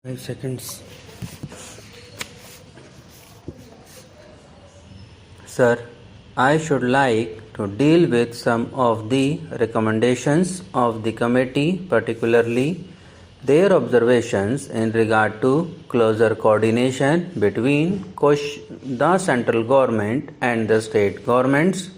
5 seconds. Sir, I should like to deal with some of the recommendations of the committee, particularly their observations in regard to closer coordination between the central government and the state governments.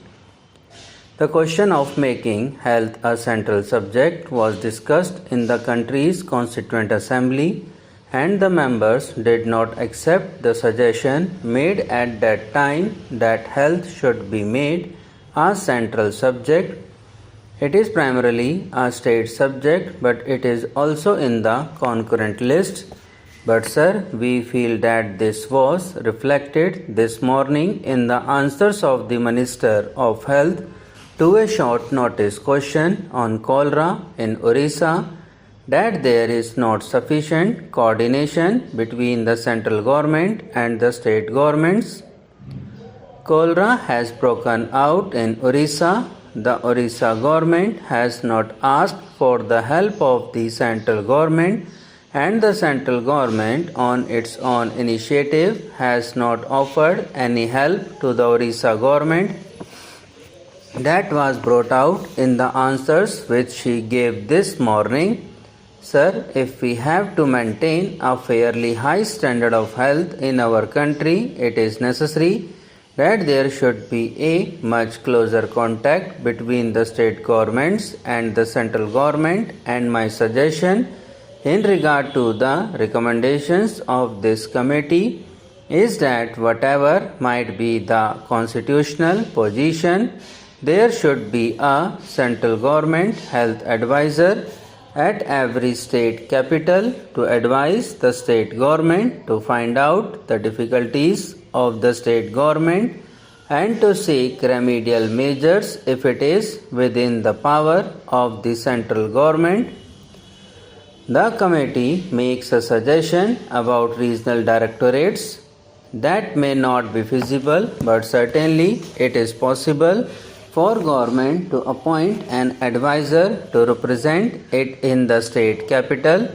The question of making health a central subject was discussed in the country's Constituent Assembly, and the members did not accept the suggestion made at that time that health should be made a central subject. It is primarily a state subject, but it is also in the concurrent list. But sir, we feel that this was reflected this morning in the answers of the Minister of Health to a short notice question on cholera in Orissa, that there is not sufficient coordination between the central government and the state governments. Cholera has broken out in Orissa. The Orissa government has not asked for the help of the central government, and the central government on its own initiative has not offered any help to the Orissa government. That was brought out in the answers which she gave this morning. Sir, if we have to maintain a fairly high standard of health in our country, it is necessary that there should be a much closer contact between the state governments and the central government, and my suggestion in regard to the recommendations of this committee is that whatever might be the constitutional position, there should be a central government health advisor at every state capital to advise the state government to find out the difficulties of the state government and to seek remedial measures if it is within the power of the central government. The committee makes a suggestion about regional directorates. That may not be feasible, but certainly it is possible for government to appoint an advisor to represent it in the state capital.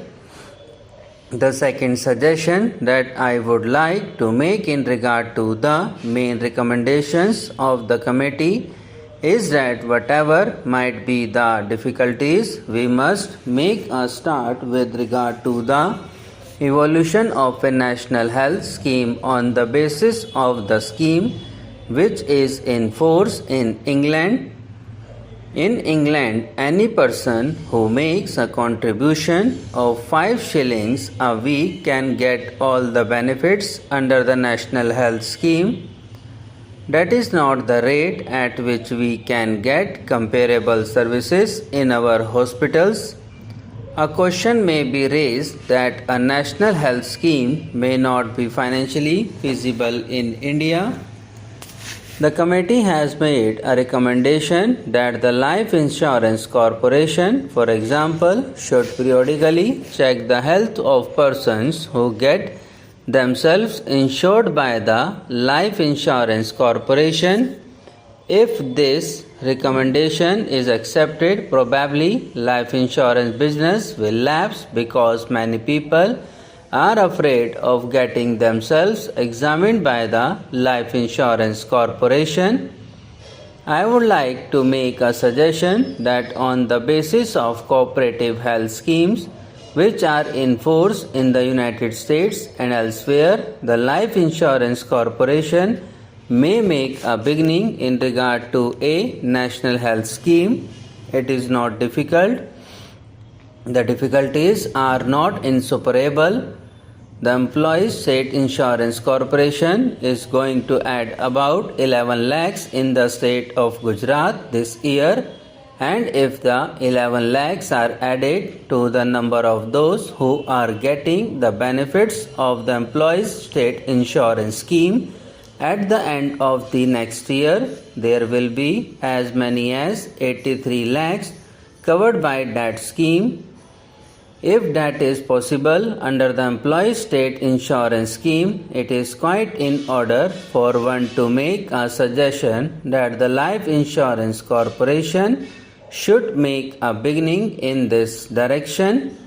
The second suggestion that I would like to make in regard to the main recommendations of the committee is that whatever might be the difficulties, we must make a start with regard to the evolution of a national health scheme on the basis of the scheme which is in force in England. In England, any person who makes a contribution of 5 shillings a week can get all the benefits under the National Health Scheme. That is not the rate at which we can get comparable services in our hospitals. A question may be raised that a national health scheme may not be financially feasible in India. The committee has made a recommendation that the Life Insurance Corporation, for example, should periodically check the health of persons who get themselves insured by the Life Insurance Corporation. If this recommendation is accepted, probably life insurance business will lapse because many people are afraid of getting themselves examined by the Life Insurance Corporation. I would like to make a suggestion that on the basis of cooperative health schemes which are in force in the United States and elsewhere, the Life Insurance Corporation may make a beginning in regard to a national health scheme. It is not difficult. The difficulties are not insuperable. The Employees State Insurance Corporation is going to add about 11 lakhs in the state of Gujarat this year, and if the 11 lakhs are added to the number of those who are getting the benefits of the Employees State Insurance Scheme, at the end of the next year, there will be as many as 83 lakhs covered by that scheme. If that is possible under the Employees State Insurance Scheme, it is quite in order for one to make a suggestion that the Life Insurance Corporation should make a beginning in this direction.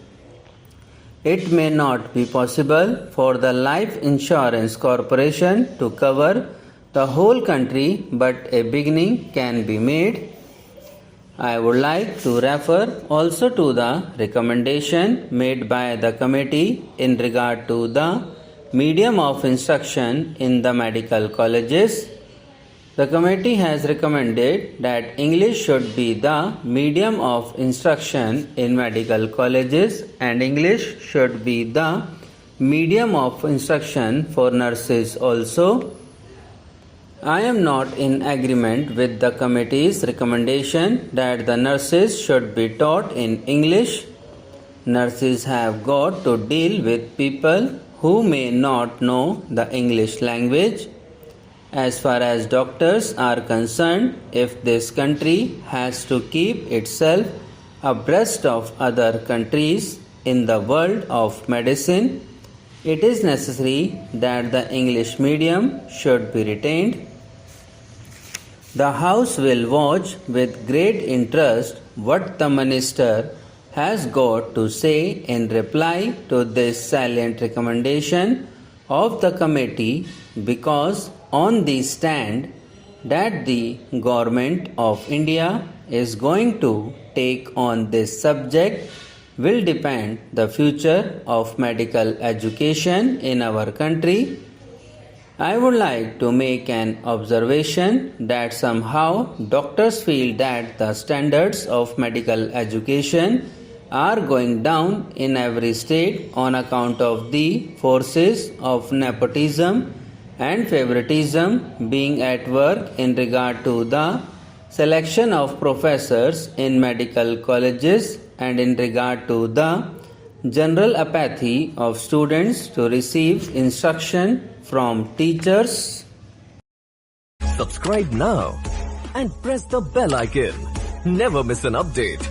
It may not be possible for the life insurance corporation to cover the whole country, but a beginning can be made. I would like to refer also to the recommendation made by the committee in regard to the medium of instruction in the medical colleges. The committee has recommended that English should be the medium of instruction in medical colleges and English should be the medium of instruction for nurses also. I am not in agreement with the committee's recommendation that the nurses should be taught in English. Nurses have got to deal with people who may not know the English language. As far as doctors are concerned, if this country has to keep itself abreast of other countries in the world of medicine, it is necessary that the English medium should be retained. The House will watch with great interest what the Minister has got to say in reply to this salient recommendation of the committee, because on the stand that the Government of India is going to take on this subject will depend the future of medical education in our country. I would like to make an observation that somehow doctors feel that the standards of medical education are going down in every state on account of the forces of nepotism and favoritism being at work in regard to the selection of professors in medical colleges and in regard to the general apathy of students to receive instruction from teachers. Subscribe now and press the bell icon. Never miss an update.